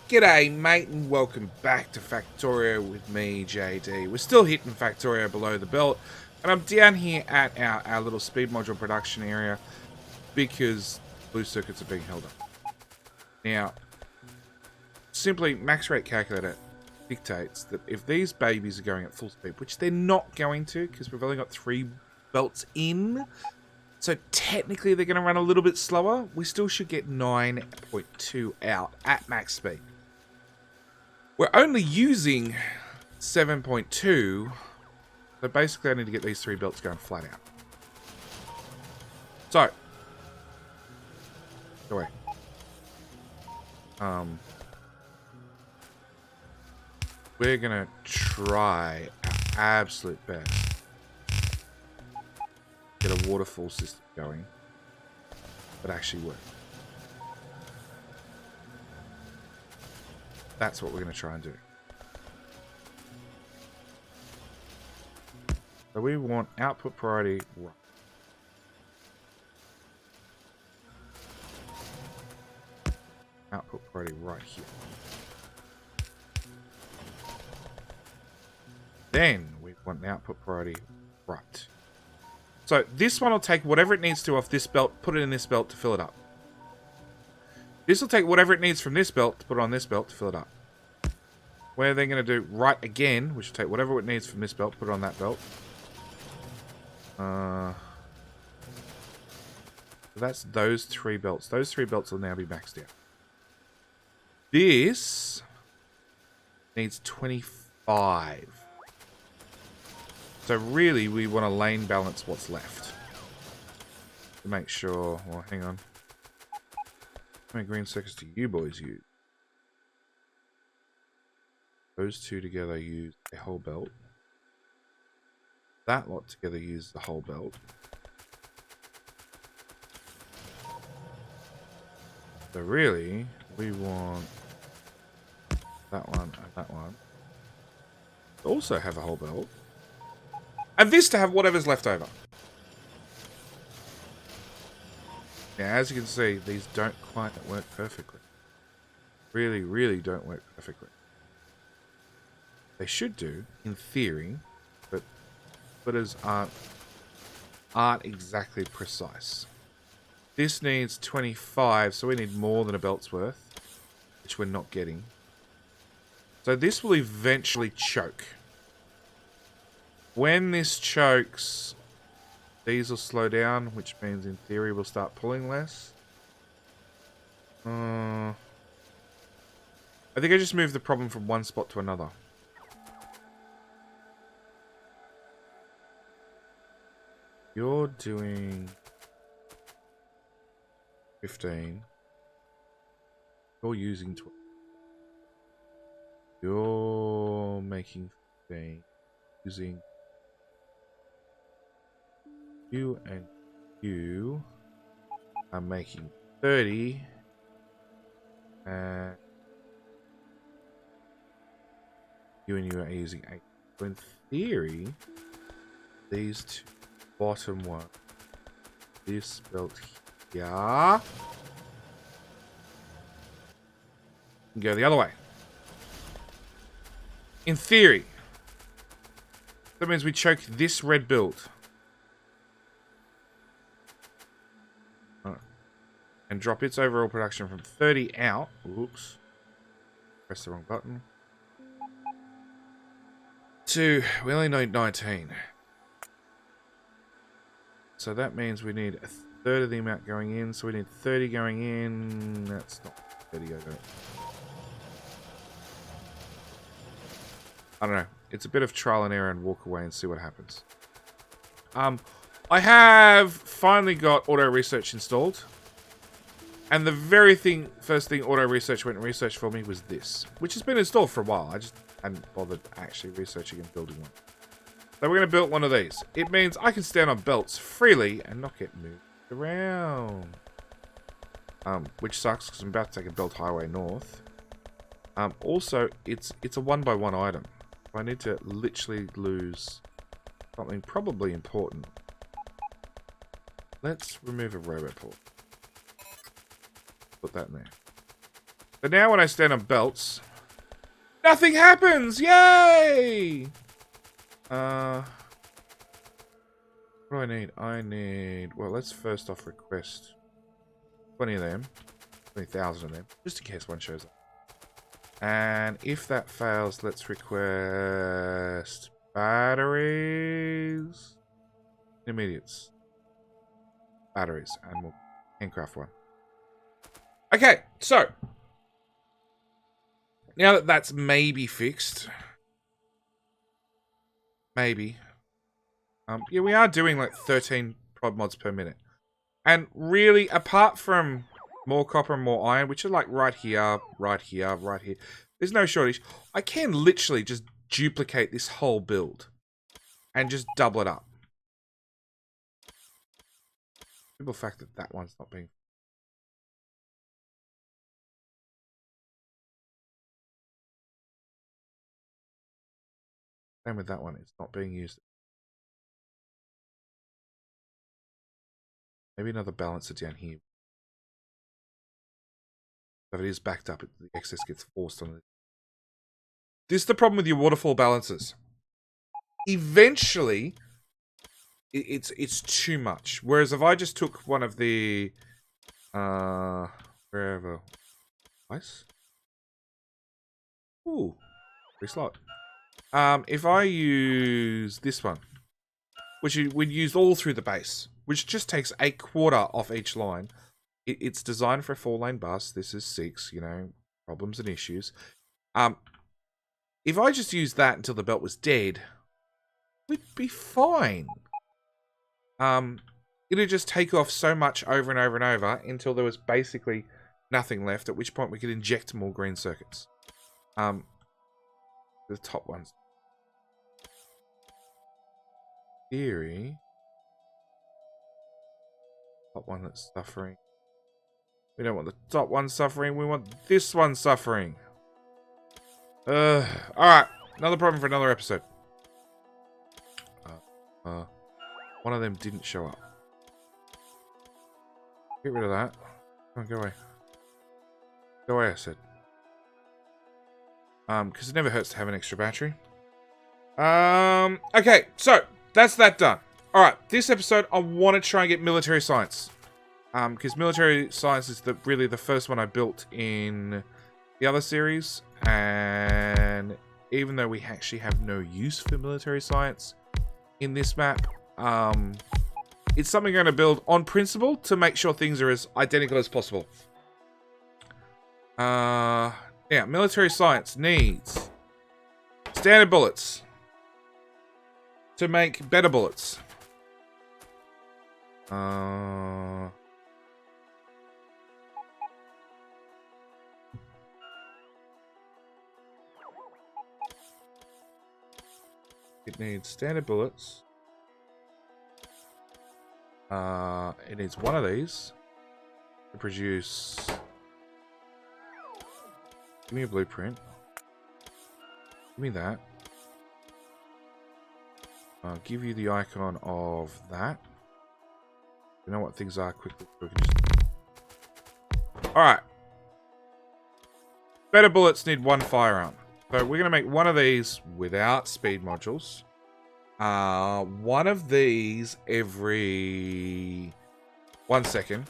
G'day mate and welcome back to Factorio with me, JD. We're still hitting Factorio below the belt and I'm down here at our little speed module production area because blue circuits are being held up. Now, simply max rate calculator dictates that if these babies are going at full speed, which they're not going to because we've only got 3 belts in, so technically they're going to run a little bit slower, we still should get 9.2 out at max speed. We're only using 7.2, so basically I need to get these 3 belts going flat out. So, go away. We're gonna try our absolute best to get a waterfall system going that actually works. That's what we're going to try and do. So we want output priority right. Output priority right here. Then we want output priority right. So this one will take whatever it needs to off this belt, put it in this belt to fill it up. This will take whatever it needs from this belt to put on this belt to fill it up. Where they're going to do right again, which will take whatever it needs from this belt, put it on that belt. So that's those 3 belts. Those 3 belts will now be maxed out. This needs 25. So really, we want to lane balance what's left. To make sure, well, hang on. How many green circuits do you boys use? Those 2 together use a whole belt. That lot together use the whole belt. So really, we want that one and that one to also have a whole belt. And this to have whatever's left over. Now, as you can see, these don't quite work perfectly. Really, really don't work perfectly. They should do, in theory, but splitters aren't exactly precise. This needs 25, so we need more than a belt's worth, which we're not getting. So this will eventually choke. When this chokes, these will slow down, which means in theory we'll start pulling less. I think I just moved the problem from one spot to another. You're doing 15. You're using 12. You're making 15. Using you and you are making 30. And you and you are using 8. So in theory, these 2 bottom one, this belt here, and go the other way. In theory, that means we choke this red build. And drop its overall production from 30 out. Oops. Press the wrong button. To, we only need 19. So that means we need a third of the amount going in. So we need 30 going in. That's not 30, I don't know. It's a bit of trial and error and walk away and see what happens. I have finally got auto research installed. And the very first thing auto research went and researched for me was this, which has been installed for a while. I just hadn't bothered actually researching and building one. So we're going to build one of these. It means I can stand on belts freely and not get moved around. Which sucks because I'm about to take a belt highway north. Also, it's a 1x1 item. I need to literally lose something probably important. Let's remove a robot port. Put that in there. But now when I stand on belts, nothing happens! Yay! What do I need? I need... Well, let's first off request 20 of them. 20,000 of them. Just in case one shows up. And if that fails, let's request batteries. Intermediates. Batteries. And we'll handcraft one. Okay, so. Now that that's maybe fixed. Maybe. Yeah, we are doing like 13 prod mods per minute. And really, apart from more copper and more iron, which are like right here, right here, right here. There's no shortage. I can literally just duplicate this whole build. And just double it up. The fact that that one's not being... Same with that one, it's not being used. Maybe another balancer down here. If it is backed up, the excess gets forced on it. This is the problem with your waterfall balancers. Eventually, it's too much. Whereas if I just took one of the... wherever... Nice. Ooh. Free slot. If I use this one, which we'd use all through the base, which just takes a quarter off each line. It's designed for a 4-lane bus. This is 6, you know, problems and issues. If I just used that until the belt was dead, we'd be fine. It'd just take off so much over and over and over until there was basically nothing left, at which point we could inject more green circuits. The top ones. Theory. Top one that's suffering. We don't want the top one suffering. We want this one suffering. Alright. Another problem for another episode. One of them didn't show up. Get rid of that. Come on, go away. Go away, I said. Because it never hurts to have an extra battery. Okay, so that's that done. Alright, this episode I want to try and get military science. Because military science is really the first one I built in the other series. And even though we actually have no use for military science in this map, it's something I'm going to build on principle to make sure things are as identical as possible. Yeah, military science needs standard bullets to make better bullets. It needs standard bullets. It needs one of these to produce. Give me a blueprint. Give me that. I'll give you the icon of that. You know what things are quickly. So we can just... Alright. Better bullets need one firearm. So we're going to make one of these without speed modules. One of these every 1 second.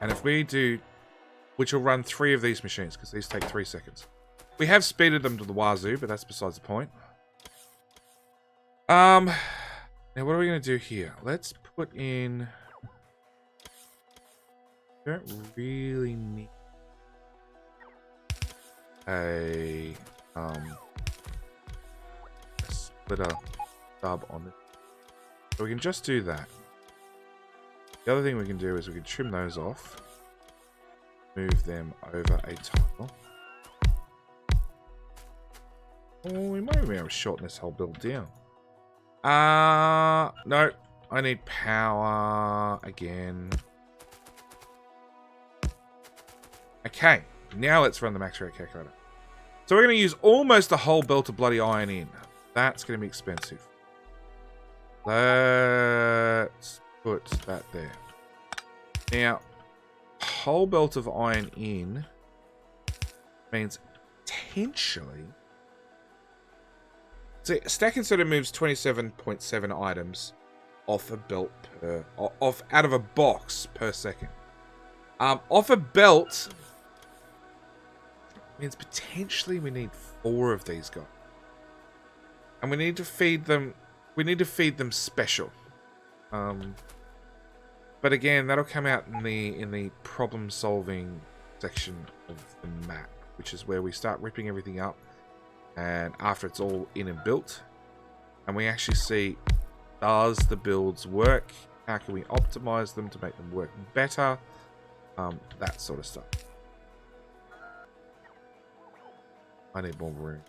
And if we do... Which will run 3 of these machines, because these take 3 seconds. We have speeded them to the wazoo, but that's besides the point. Now what are we going to do here? Let's put in... Don't really need a splitter stub on this. So we can just do that. The other thing we can do is we can trim those off. Move them over a tile. Oh, we might be able to shorten this whole build down. No. I need power again. Okay. Now let's run the max rate calculator. So we're going to use almost the whole belt of bloody iron in. That's going to be expensive. Let's put that there. Now, whole belt of iron in means potentially... So stack inserter moves 27.7 items off a belt per... out of a box per second. Off a belt means potentially we need 4 of these guys. And we need to feed them... We need to feed them special. But again, that'll come out in the problem-solving section of the map, which is where we start ripping everything up, and after it's all in and built, and we actually see, does the builds work? How can we optimize them to make them work better? That sort of stuff. I need more room.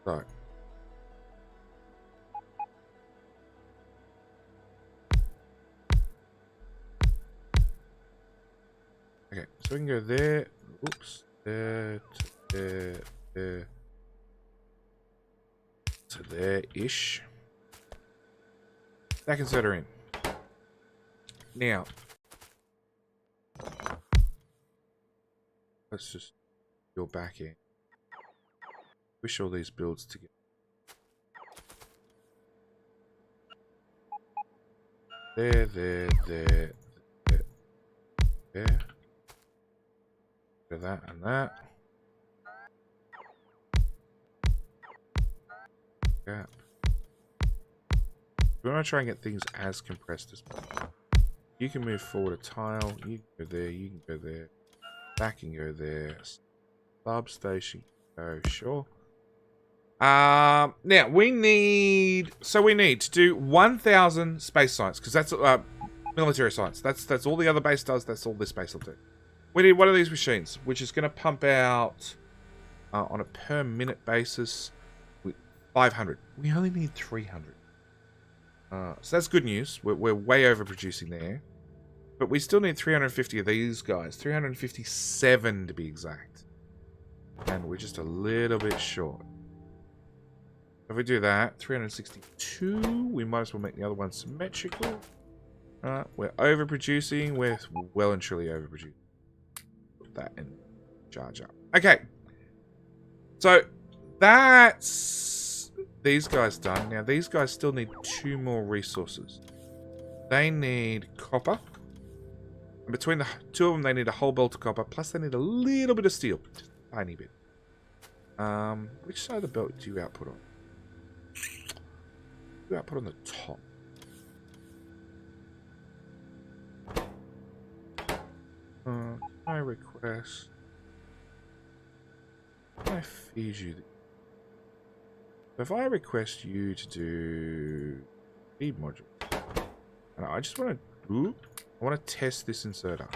So. Okay, so we can go there. Oops. There, to there. To there-ish. Stack inserter in. Now. Let's just go back in. Push all these builds together. There, there, there, there, there. Do that and that. Gap. We want to try and get things as compressed as possible. You can move forward a tile. You can go there. You can go there. That can go there. Substation. Oh, sure. Now we need to do 1,000 space science, because that's military science. That's all the other base does. That's all this base will do. We need one of these machines, which is going to pump out on a per minute basis 500. We only need 300. So that's good news. We're way overproducing there, but we still need 350 of these guys. 357 to be exact, and we're just a little bit short. If we do that, 362, we might as well make the other one symmetrical. We're overproducing. We're well and truly overproducing. Put that in charge up. Okay. So, that's these guys done. Now, these guys still need 2 more resources. They need copper. And between the 2 of them, they need a whole belt of copper. Plus, they need a little bit of steel. Just a tiny bit. Which side of the belt do you output on? Output on the top. I request. Can I feed you? If I request you to do feed module, and I just want to, I want to test this inserter.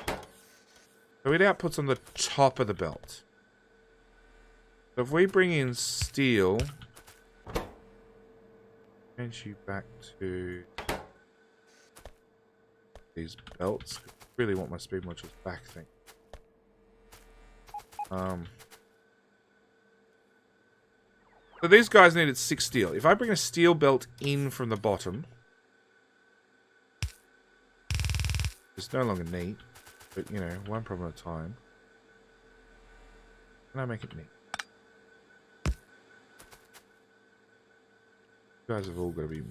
So it outputs on the top of the belt. So if we bring in steel. Change you back to these belts. I really want my speed modules back thing. So these guys needed 6 steel. If I bring a steel belt in from the bottom, it's no longer neat, but you know, one problem at a time. Can I make it neat? You guys have all got to be...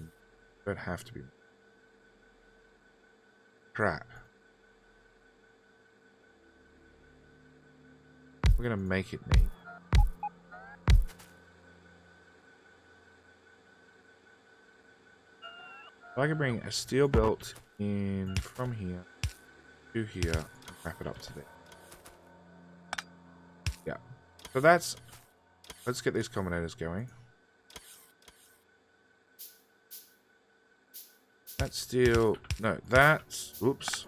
Don't have to be... Crap. We're going to make it neat. I can bring a steel belt in from here to here and wrap it up to there. Yeah. So that's... Let's get these combinators going. That's steel. No, that's... Oops.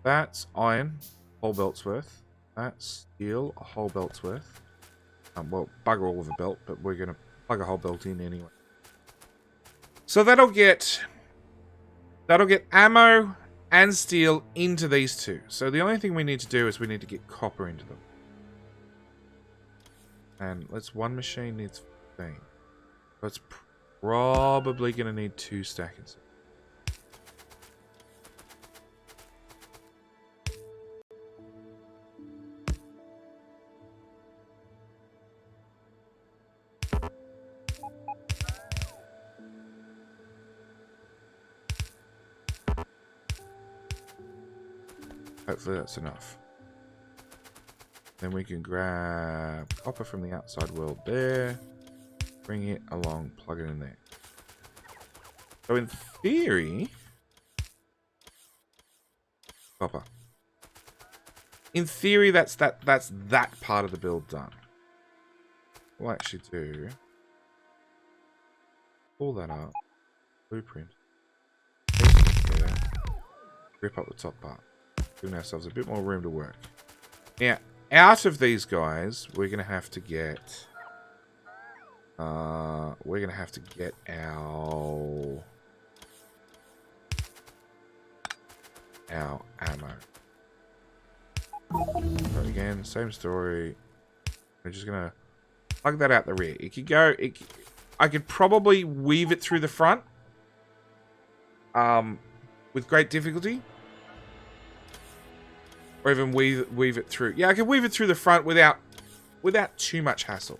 That's iron. Whole belt's worth. That's steel. A whole belt's worth. Well, bugger all of the belt, but we're going to plug a whole belt in anyway. So that'll get ammo and steel into these 2. So the only thing we need to do is we need to get copper into them. And one machine needs 15. Let's probably going to need 2 stackings. Hopefully that's enough. Then we can grab copper from the outside world there. Bring it along, plug it in there. So in theory... Copper. In theory, that's that part of the build done. We'll actually do... Pull that up. Blueprint. There. Rip up the top part. Giving ourselves a bit more room to work. Now, out of these guys, we're going to have to get... our ammo. So again, same story. We're just going to plug that out the rear. It could go... I could probably weave it through the front. With great difficulty. Or even weave it through. Yeah, I can weave it through the front without too much hassle.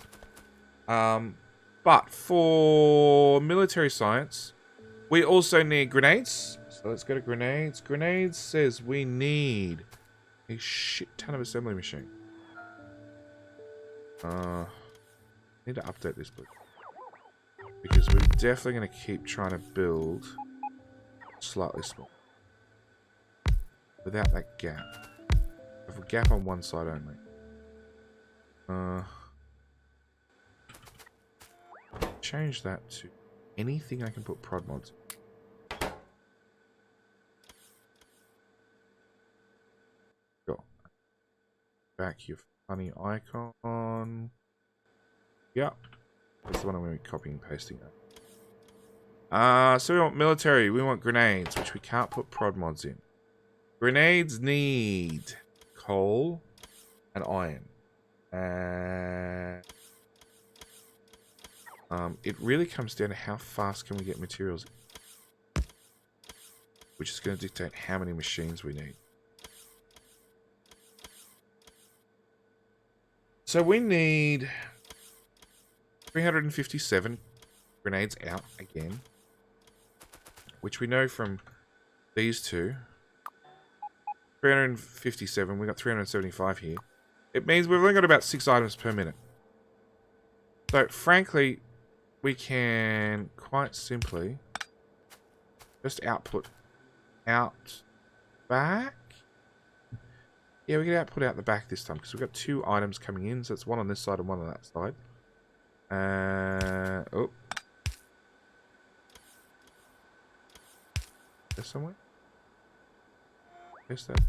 But for military science, we also need grenades. So let's go to grenades. Grenades says we need a shit ton of assembly machine. Need to update this book. Because we're definitely going to keep trying to build slightly small. Without that gap. Have a gap on one side only. Change that to anything I can put prod mods. Go. Back your funny icon. Yep. That's the one I'm going to be copying and pasting that. So we want military. We want grenades, which we can't put prod mods in. Grenades need coal and iron. It really comes down to how fast can we get materials, which is going to dictate how many machines we need. So we need 357 grenades out again, which we know from these two. 357, we got 375 here. It means we've only got about 6 items per minute. So, frankly, we can quite simply just output out back. Yeah, we can output out the back this time because we've got 2 items coming in. So it's one on this side and one on that side. Oh. There somewhere? Guess that.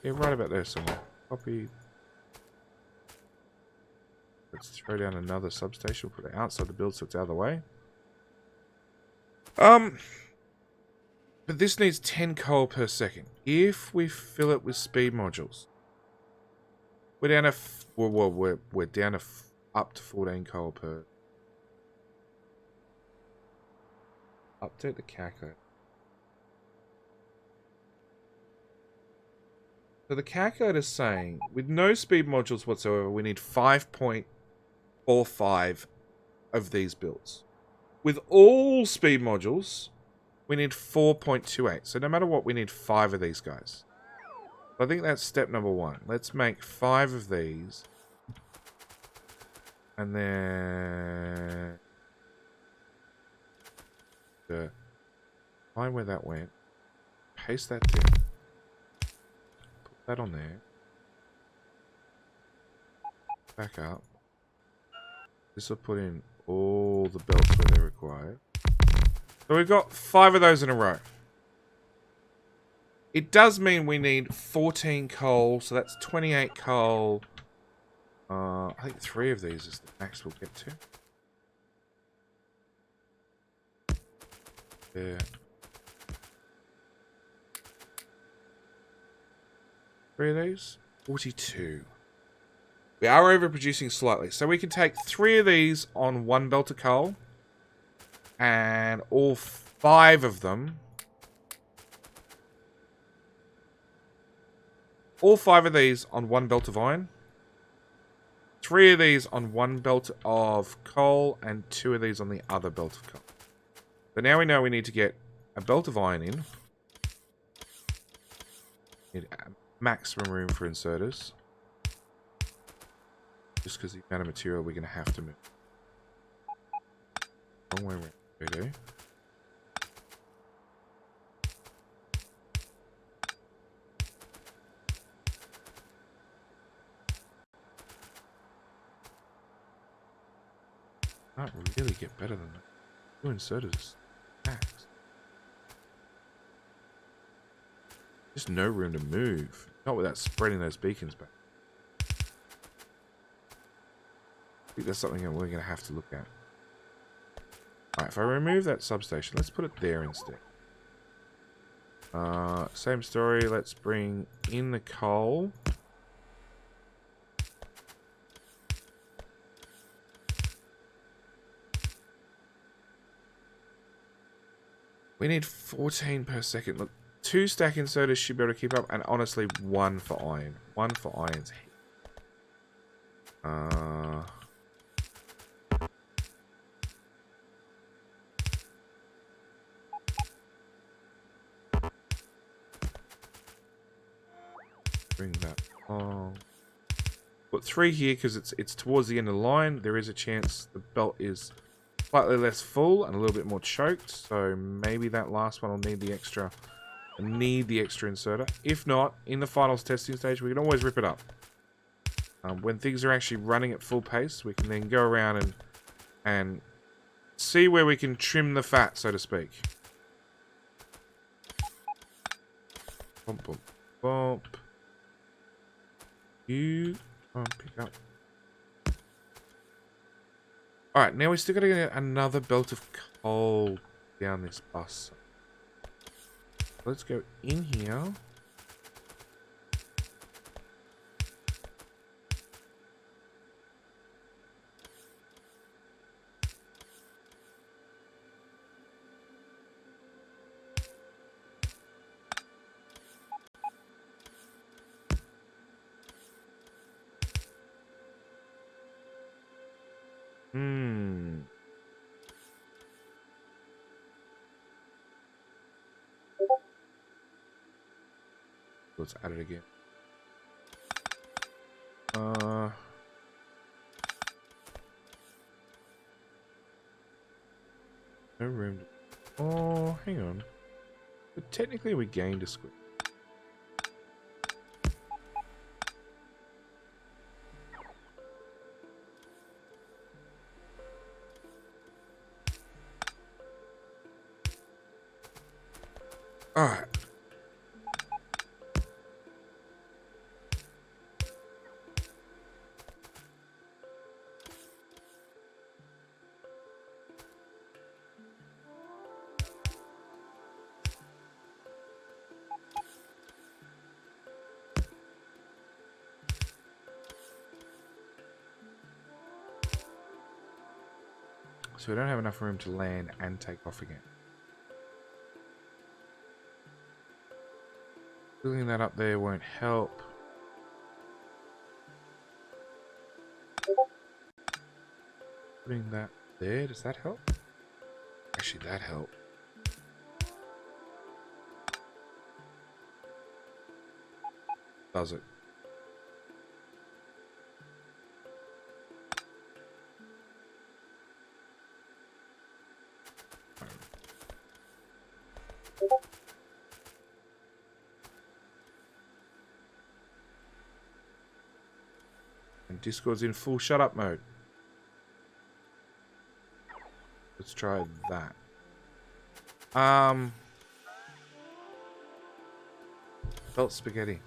Yeah, right about there somewhere. Copy. Let's throw down another substation. We'll put it outside the build so it's out of the way. But this needs 10 coal per second. If we fill it with speed modules, we're down to we're down to up to 14 coal per. Update the calculator. So the calculator is saying, with no speed modules whatsoever, we need 5.45 of these builds. With all speed modules, we need 4.28. So no matter what, we need 5 of these guys. I think that's step number 1. Let's make 5 of these. And then... find where that went. Paste that down. That on there. Back up. This will put in all the belts where they're required. So we've got 5 of those in a row. It does mean we need 14 coal, so that's 28 coal. I think 3 of these is the max we'll get to. Yeah. 3 of these? 42. We are overproducing slightly. So we can take 3 of these on 1 belt of coal. And all 5 of them... All 5 of these on 1 belt of iron. 3 of these on 1 belt of coal. And 2 of these on the other belt of coal. So now we know we need to get a belt of iron in. Need maximum room for inserters. Just because the amount of material we're going to have to move. Wrong way around. We do. Can't really get better than that. 2 inserters. Max. Just no room to move. Not without spreading those beacons back. I think that's something that we're going to have to look at. Alright, if I remove that substation, let's put it there instead. Same story, let's bring in the coal. We need 14 per second. Look, 2 stack inserters should be able to keep up, and honestly, 1 for iron. 1 for iron's heat. Bring that on. Put 3 here because it's towards the end of the line. There is a chance the belt is slightly less full and a little bit more choked, so maybe that last one will need the extra inserter. If not, in the finals testing stage, we can always rip it up. When things are actually running at full pace, we can then go around and see where we can trim the fat, so to speak. Bump, bump, bump. You try and pick up. Alright, now we still got to get another belt of coal down this bus. Let's go in here. Let's add it again. No room to... Oh, hang on. But technically we gained a squid. Alright. So we don't have enough room to land and take off again. Building that up there won't help. Putting that there, does that help? Actually, that helped. Does it? And Discord's in full shut up mode. Let's try that. Belt spaghetti.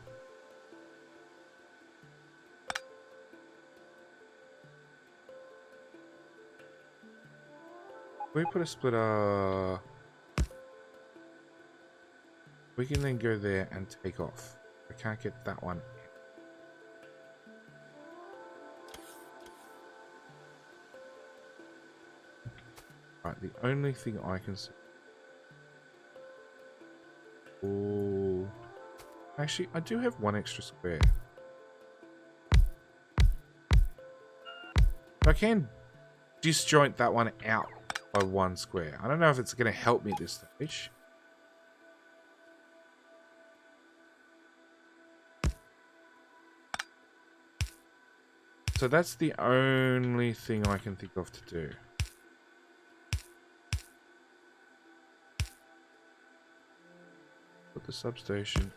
We put a splitter. We can then go there and take off. I can't get that one. Right, the only thing I can see... Oh... Actually, I do have one extra square. I can disjoint that one out by one square. I don't know if it's going to help me at this stage. So that's the only thing I can think of to do. Put the substation.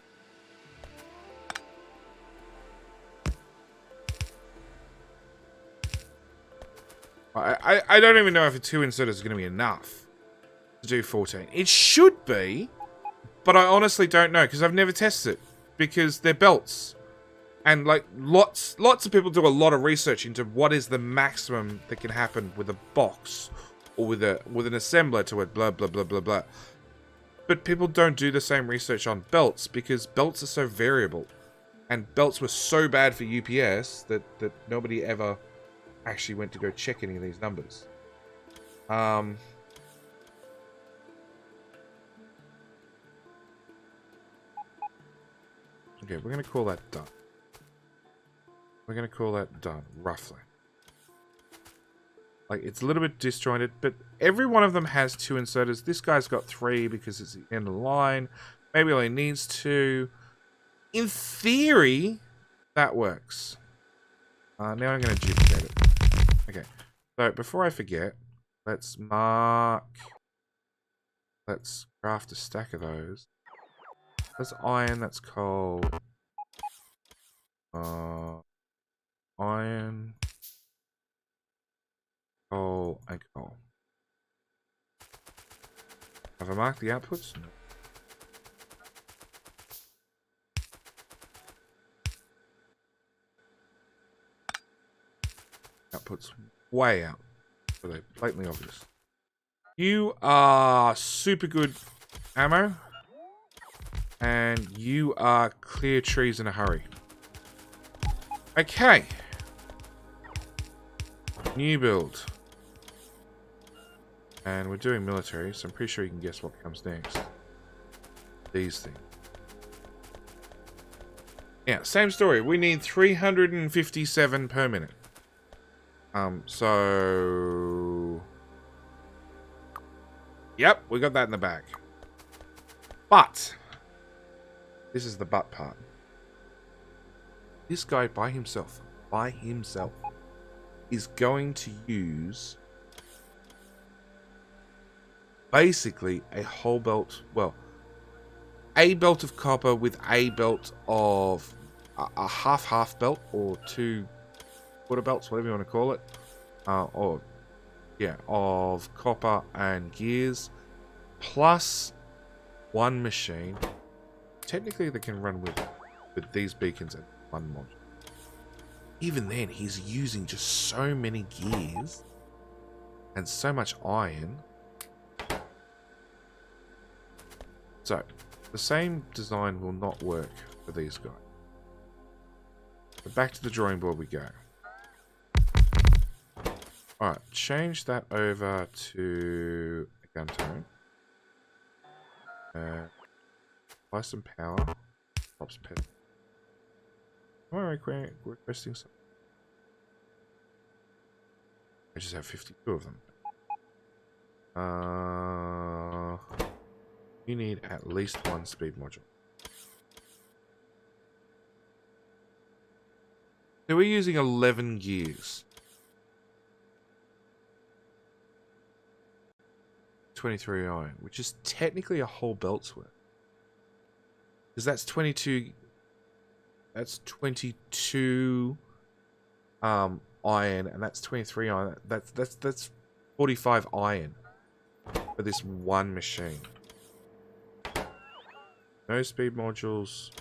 I don't even know if a 2 inserter is going to be enough to do 14. It should be, but I honestly don't know because I've never tested it because they're belts. And like lots of people do a lot of research into what is the maximum that can happen with a box or with an assembler to it, blah blah blah blah blah. But people don't do the same research on belts because belts are so variable, and belts were so bad for UPS that nobody ever actually went to go check any of these numbers. Okay, we're going to call that done. We're going to call that done, roughly. Like, it's a little bit disjointed, but every one of them has 2 inserters. This guy's got 3 because it's the end of the line. Maybe only needs 2. In theory, that works. Now I'm going to duplicate it. Okay, so before I forget, let's mark... Let's craft a stack of those. That's iron, that's coal. Iron, coal, and coal. Have I marked the outputs? No. Outputs way out. So they're blatantly obvious. You are super good ammo. And you are clear trees in a hurry. Okay. New build. And we're doing military, so I'm pretty sure you can guess what comes next. These things. Yeah, same story. We need 357 per minute. So... Yep, we got that in the bag. But... This is the but part. This guy by himself, is going to use basically a whole belt, well, a belt of copper with a belt of a half belt or 2 quarter belts, whatever you want to call it, of copper and gears, plus 1 machine. Technically, they can run with these beacons and 1 module. Even then, he's using just so many gears and so much iron. So, the same design will not work for these guys. But back to the drawing board we go. Alright, change that over to a gun turret. Apply some power. Drops pet. Am I requesting something? I just have 52 of them. You need at least 1 speed module. So we're using 11 gears. 23 iron, which is technically a whole belt's worth. Because that's 22. That's 22 iron, and that's 23 iron. That's 45 iron for this 1 machine. No speed modules.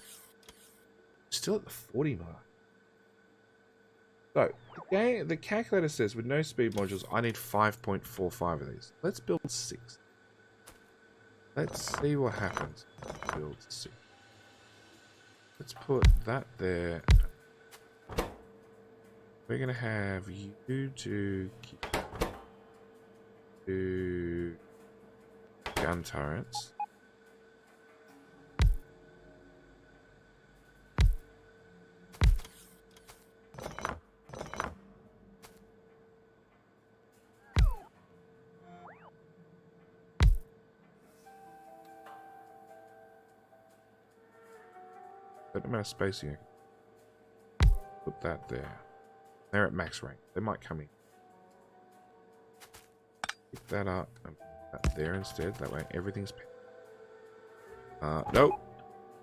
Still at the 40 mark. So the calculator says with no speed modules, I need 5.45 of these. Let's build 6. Let's see what happens. Build 6. Let's put that there. We're going to have you do... 2 gun turrets. That amount of space here. Put that there. They're at max rank. They might come in. Pick that up and put that there instead. That way everything's... nope.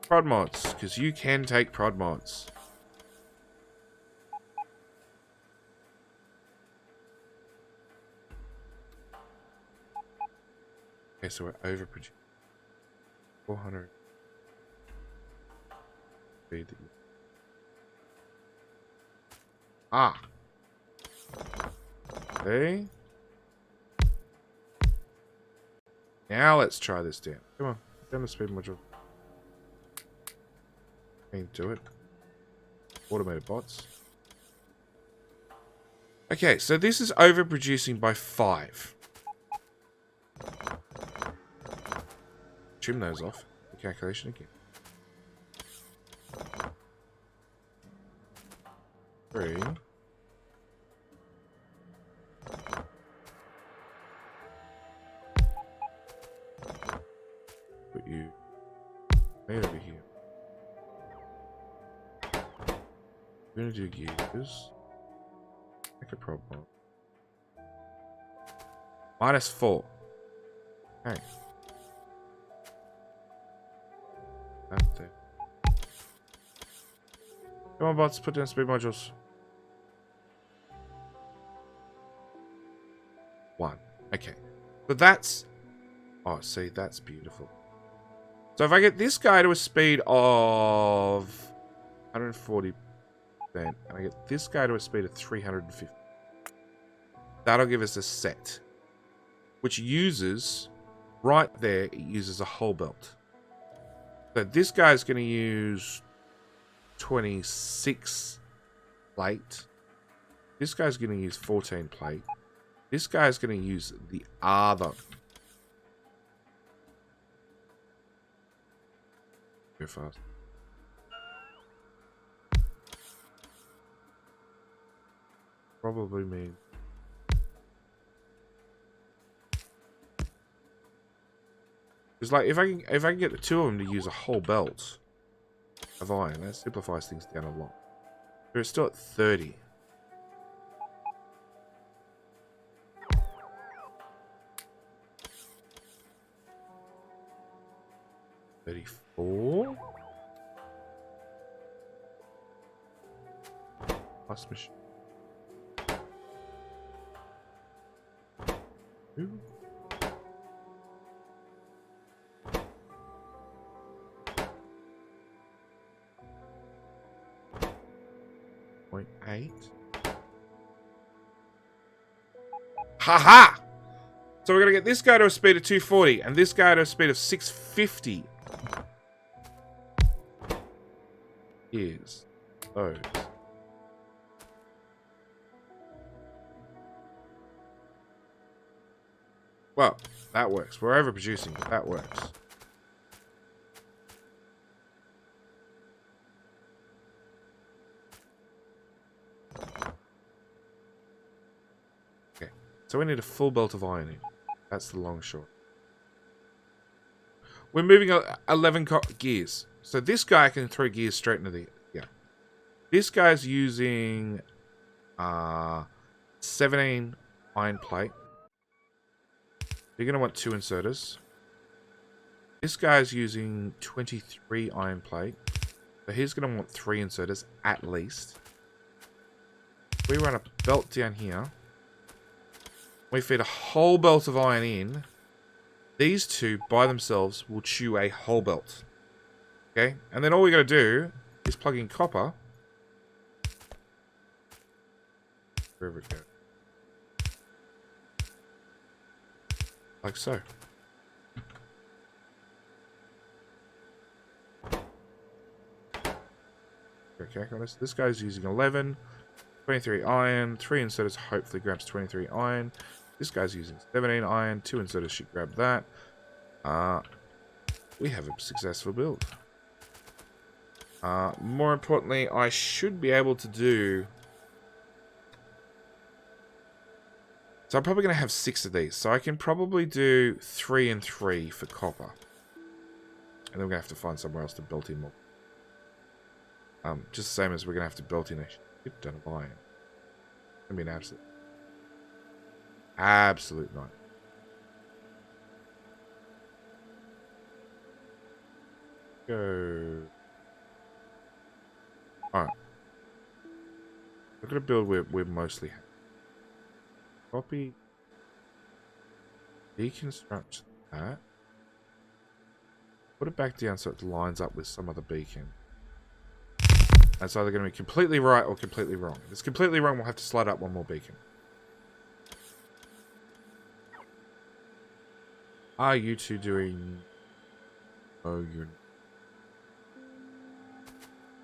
Prod mods, because you can take prod mods. Okay, so we're overproducing. 400. Ah. Okay. Now let's try this down. Come on, down the speed module. Do it. Automated bots. Okay, so this is overproducing by 5. Trim those off. The calculation again. 3. Put you right over here. We're gonna do gears. Make a problem. -4. Okay. That there. Come on, bots, put down speed modules. 1. Okay. So that's... Oh, see, that's beautiful. So if I get this guy to a speed of 140, and I get this guy to a speed of 350, that'll give us a set, which uses, right there, it uses a whole belt. So this guy's going to use 26 plate. This guy's going to use 14 plate. This guy's going to use the other. Go fast. Probably mean. Because like if I can get the two of them to use a whole belt of iron, that simplifies things down a lot. But it's still at 30. $34. Plus machine. 2. 0.8. Haha! So we're going to get this guy to a speed of 240 and this guy to a speed of 650. Here's those. Well, that works. We're overproducing, but that works. Okay, so we need a full belt of iron in. That's the long short. We're moving 11 gears. So this guy can throw gears straight into the... Yeah. This guy's using 17 iron plate. You're going to want 2 inserters. This guy's using 23 iron plate. So he's going to want 3 inserters at least. We run a belt down here. We feed a whole belt of iron in. These two by themselves will chew a whole belt. Okay? And then all we got to do is plug in copper. Wherever it goes. Like so. Okay, this guy's using 11, 23 iron, 3 inserters hopefully grabs 23 iron. This guy's using 17 iron. 2 inserters should grab that. We have a successful build. More importantly, I should be able to do... So I'm probably going to have 6 of these. So I can probably do 3 and 3 for copper. And then we're going to have to find somewhere else to build in more. Just the same as we're going to have to build in a shit ton of iron. It's going to be an absolute night. Go. Alright. We're going to build where we're mostly happy. Copy. Deconstruct that. Put it back down so it lines up with some other beacon. That's either going to be completely right or completely wrong. If it's completely wrong, we'll have to slide up one more beacon. Are you two doing... Oh, you're...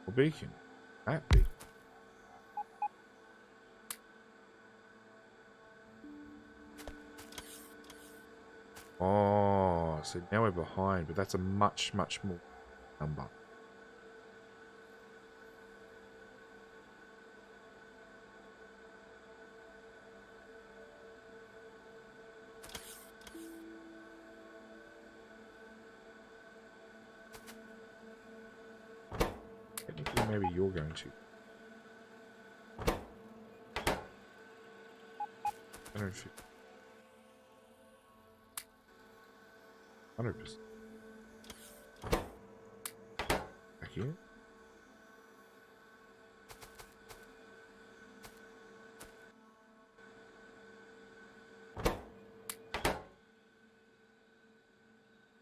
Or beacon. That beacon. Oh, so now we're behind, but that's a much, much more number. Technically, maybe you're going to. 150. 100%. Back here.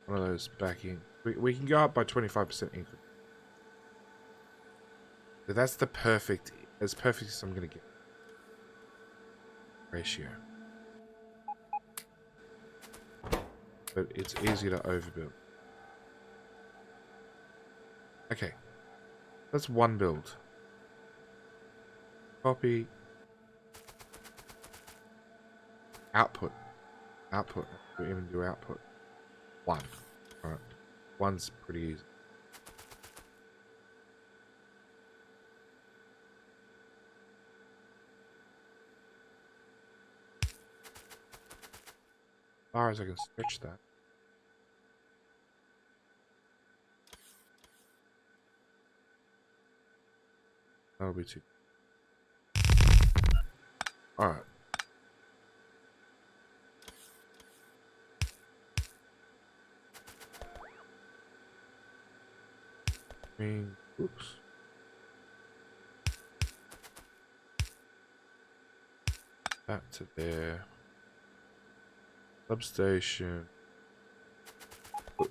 One of those back in. We can go up by 25% increment. So that's the perfect, as perfect as I'm going to get. Ratio. But it's easy to overbuild. Okay. That's one build. Copy. Output. Output. Do we even do output? 1. Alright. 1's pretty easy. As far as I can stretch that. That'll be 2. Alright. Oops. That to there. Substation. The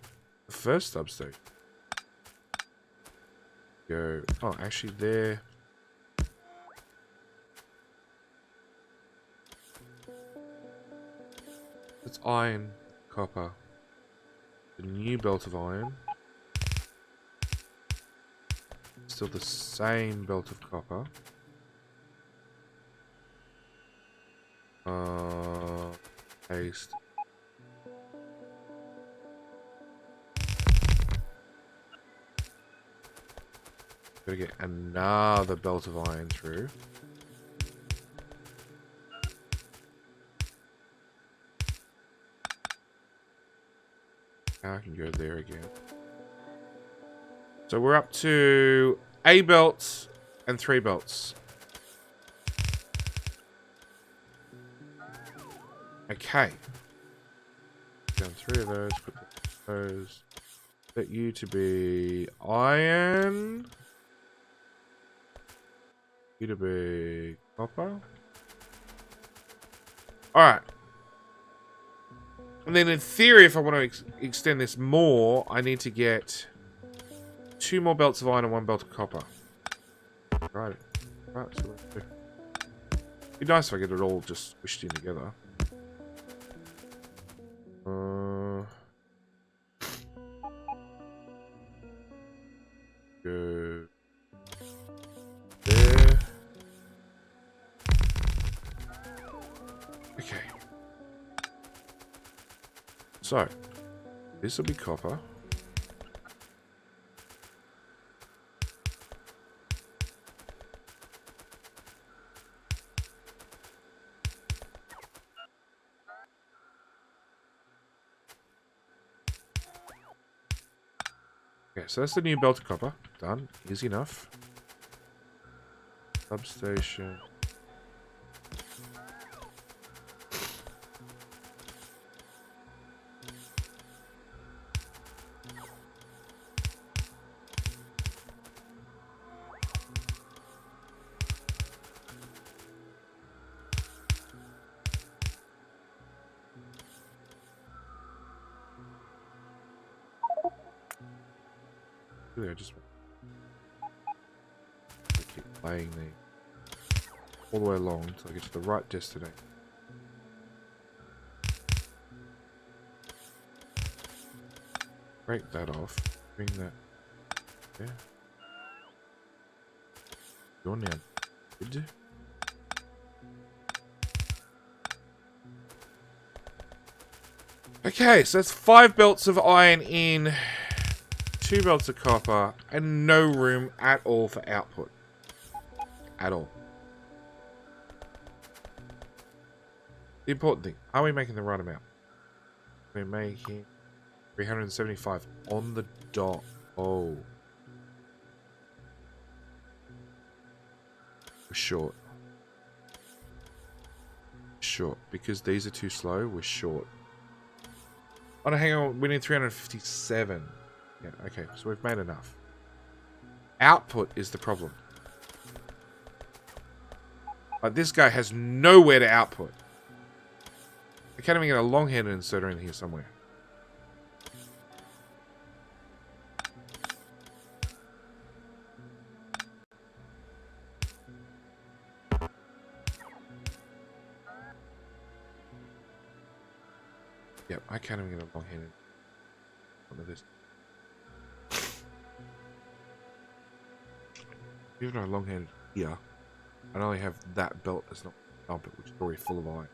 first substation. Go. Oh, actually there. It's iron, copper. The new belt of iron. Still the same belt of copper. Paste. Gotta get another belt of iron through. Now I can go there again. So we're up to a belt and 3 belts. Okay. Down 3 of those, put those. Set you to be iron. You to be copper. Alright. And then in theory, if I want to extend this more, I need to get 2 more belts of iron and 1 belt of copper. Right. Right, so let's do. It'd be nice if I get it all just squished in together. Go there. Okay. So, this will be copper. Okay, so that's the new belt of copper. Done. Easy enough. Substation. Really, I just keep playing the all the way along until I get to the right destination. Break that off. Bring that. Yeah. You're now good. Okay, so that's 5 belts of iron in, 2 belts of copper, and no room at all for output. At all. The important thing, are we making the right amount? We're making 375 on the dot. Oh. We're short. Short. Because these are too slow, we're short. Oh no, hang on, we need 357. Yeah, okay, so we've made enough. Output is the problem. Like, this guy has nowhere to output. I can't even get a long-handed inserter in here somewhere. Yep, I can't even get a long-handed. One of this. Even though a long-handed here, I only have that belt that's not output, which is already full of iron.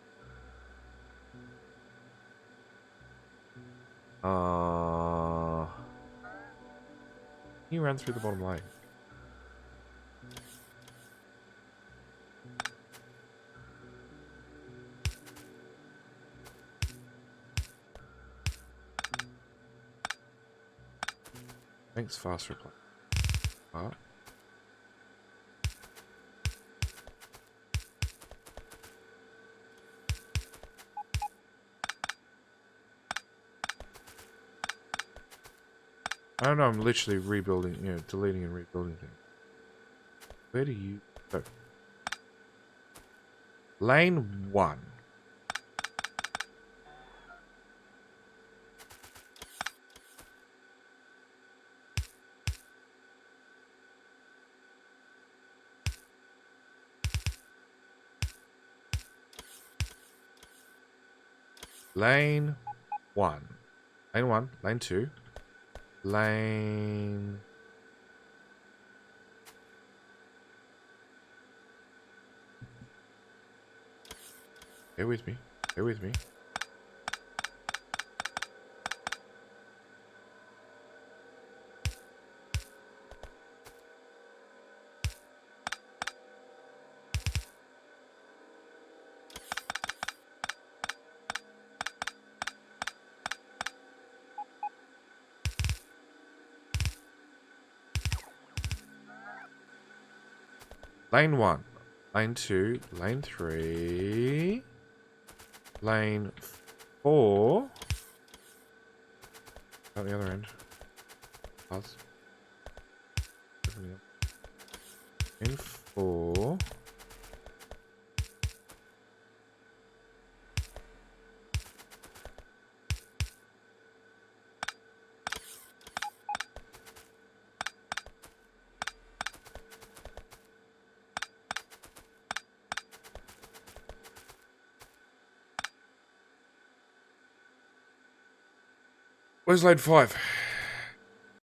Can you run through the bottom lane? Thanks, fast reply. What? I don't know, I'm literally rebuilding, you know, deleting and rebuilding things. Where do you go? Lane 1. Lane 1. Lane 1. Lane 2. Lane... Bear with me. Bear with me. Lane 1. Lane 2. Lane 3. Lane 4. At the other end. Pause. Lane 4. Where's lane 5?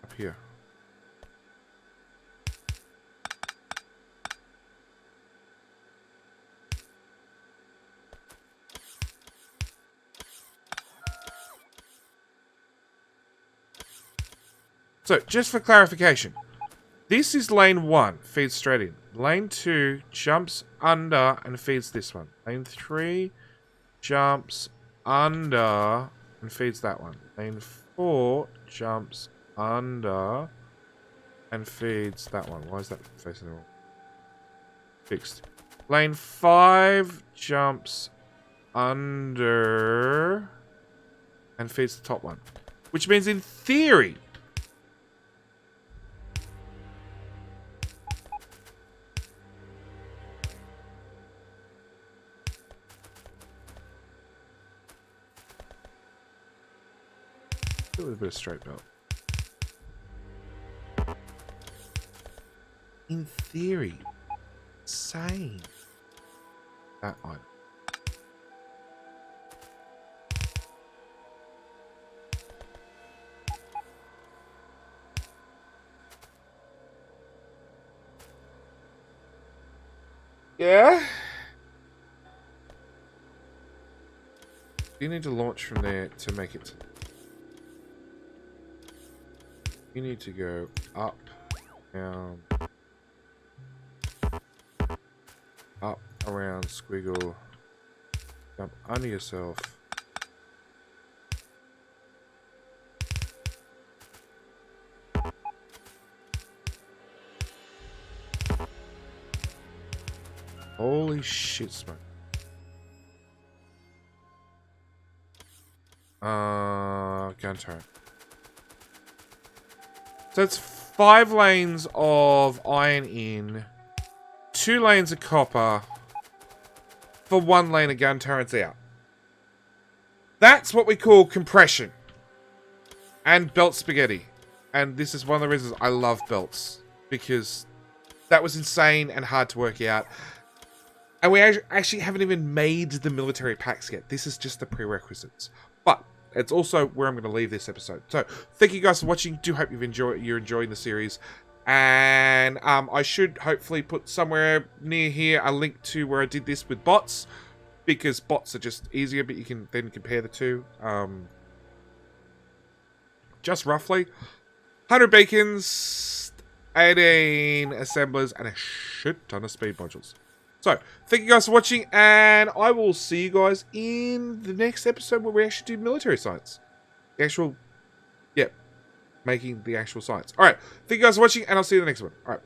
Up here. So, just for clarification, this is lane 1, feeds straight in. Lane 2 jumps under and feeds this one. Lane 3 jumps under and feeds that one. Lane 4 jumps under and feeds that one. Why is that facing the wrong? Fixed. Lane 5 jumps under and feeds the top one. Which means in theory, with a bit of straight belt. In theory, same. That one. Yeah. You need to launch from there to make it. You need to go up, down, up, around, squiggle, jump under yourself. Holy shit, smoke. Gun turret. So it's 5 lanes of iron in, 2 lanes of copper, for 1 lane of gun turrets out. That's what we call compression. And belt spaghetti. And this is one of the reasons I love belts. Because that was insane and hard to work out. And we actually haven't even made the military packs yet. This is just the prerequisites. But it's also where I'm going to leave this episode. So, thank you guys for watching. Do hope you're enjoying the series. And I should hopefully put somewhere near here a link to where I did this with bots. Because bots are just easier, but you can then compare the two. Just roughly. 100 beacons, 18 assemblers, and a shit ton of speed modules. So, thank you guys for watching, and I will see you guys in the next episode where we actually do military science. The actual, making the actual science. Alright, thank you guys for watching, and I'll see you in the next one. Alright.